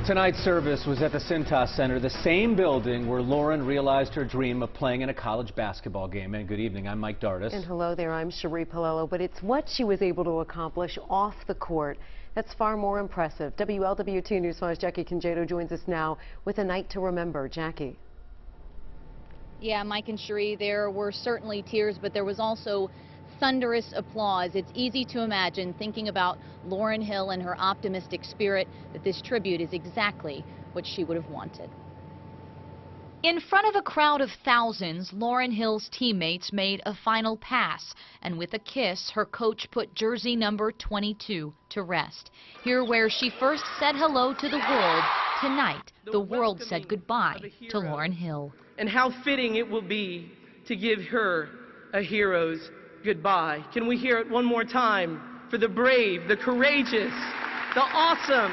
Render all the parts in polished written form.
Tonight's service was at the Cintas Center, the same building where Lauren realized her dream of playing in a college basketball game. And good evening, I'm Mike Dardis. And hello there, I'm Cherie Palello. But it's what she was able to accomplish off the court that's far more impressive. WLWT News 5's Jackie Congedo joins us now with a night to remember. Jackie. Yeah, Mike and Cherie, there were certainly tears, but there was also thunderous applause. It's easy to imagine, thinking about Lauryn Hill and her optimistic spirit, that this tribute is exactly what she would have wanted. In front of a crowd of thousands, Lauryn Hill's teammates made a final pass, and with a kiss, her coach put jersey number 22 to rest. Here where she first said hello to the world, tonight the world said goodbye to Lauryn Hill. And how fitting it will be to give her a hero's goodbye. Can we hear it one more time for the brave, the courageous, the awesome,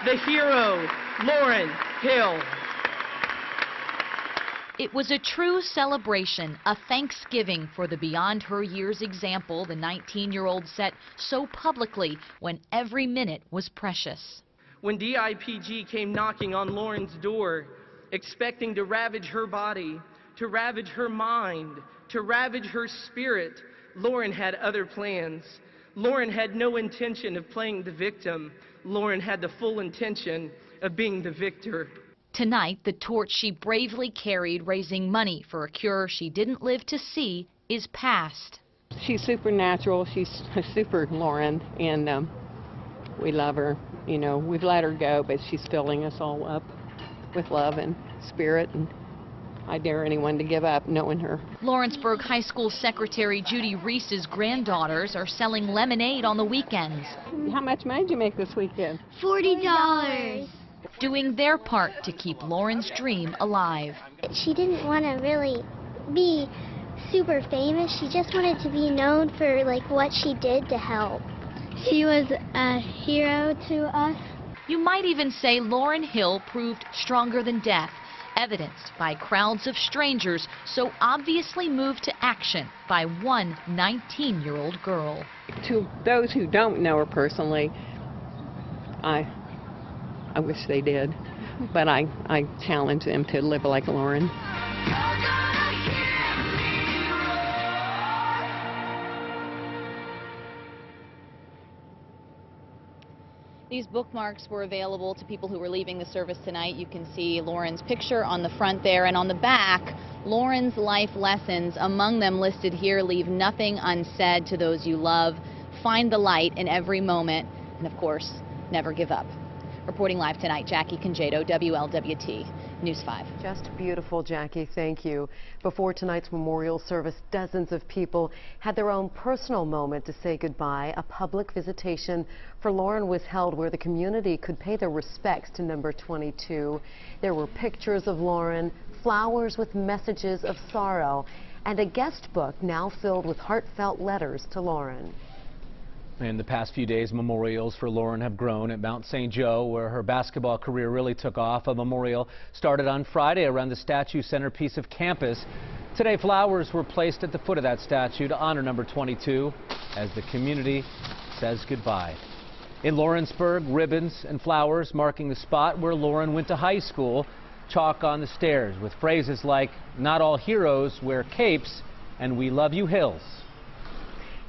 the hero, Lauryn Hill. It was a true celebration, a thanksgiving for the beyond her years example the 19-year-old set so publicly when every minute was precious. When DIPG came knocking on Lauryn's door, expecting to ravage her body, to ravage her mind, to ravage her spirit, Lauryn had other plans. Lauryn had no intention of playing the victim. Lauryn had the full intention of being the victor. Tonight, the torch she bravely carried, raising money for a cure she didn't live to see, is past. She's supernatural. She's a super Lauryn, and we love her. You know, we've let her go, but she's filling us all up with love and spirit, and I dare anyone to give up knowing her. Lawrenceburg High School Secretary Judy Reese's granddaughters are selling lemonade on the weekends. How much money did you make this weekend? $40. Doing their part to keep Lauryn's dream alive. She didn't want to really be super famous. She just wanted to be known for like what she did to help. She was a hero to us. You might even say Lauryn Hill proved stronger than death, evidenced by crowds of strangers so obviously moved to action by one 19-year-old girl. To those who don't know her personally, I wish they did, but I challenge them to live like Lauryn. These bookmarks were available to people who were leaving the service tonight. You can see Lauryn's picture on the front there, and on the back, Lauryn's life lessons. Among them listed here: leave nothing unsaid to those you love, find the light in every moment, and of course, never give up. Reporting live tonight, Jackie Congedo, WLWT News 5. Just beautiful, Jackie. Thank you. Before tonight's memorial service, dozens of people had their own personal moment to say goodbye. A public visitation for Lauryn was held where the community could pay their respects to number 22. There were pictures of Lauryn, flowers with messages of sorrow, and a guest book now filled with heartfelt letters to Lauryn. In the past few days, memorials for Lauryn have grown at Mount St. Joe, where her basketball career really took off. A memorial started on Friday around the statue centerpiece of campus. Today, flowers were placed at the foot of that statue to honor number 22 as the community says goodbye. In Lawrenceburg, ribbons and flowers marking the spot where Lauryn went to high school. Chalk on the stairs with phrases like, "Not all heroes wear capes," and "We love you, Hills."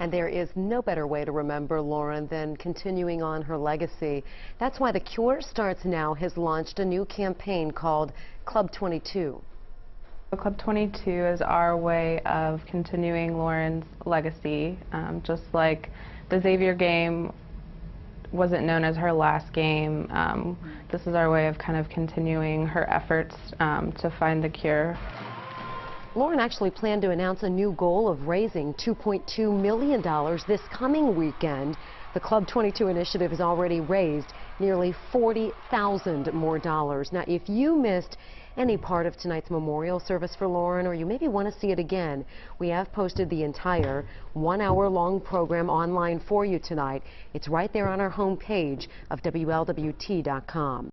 And there is no better way to remember Lauryn than continuing on her legacy. That's why The Cure Starts Now has launched a new campaign called Club 22. Club 22 is our way of continuing Lauryn's legacy. Just like the Xavier game wasn't known as her last game, this is our way of kind of continuing her efforts to find the cure. Lauryn actually planned to announce a new goal of raising $2.2 million this coming weekend. The Club 22 initiative has already raised nearly $40,000 more. Now, if you missed any part of tonight's memorial service for Lauryn, or you maybe want to see it again, we have posted the entire one-hour-long program online for you tonight. It's right there on our homepage of WLWT.com.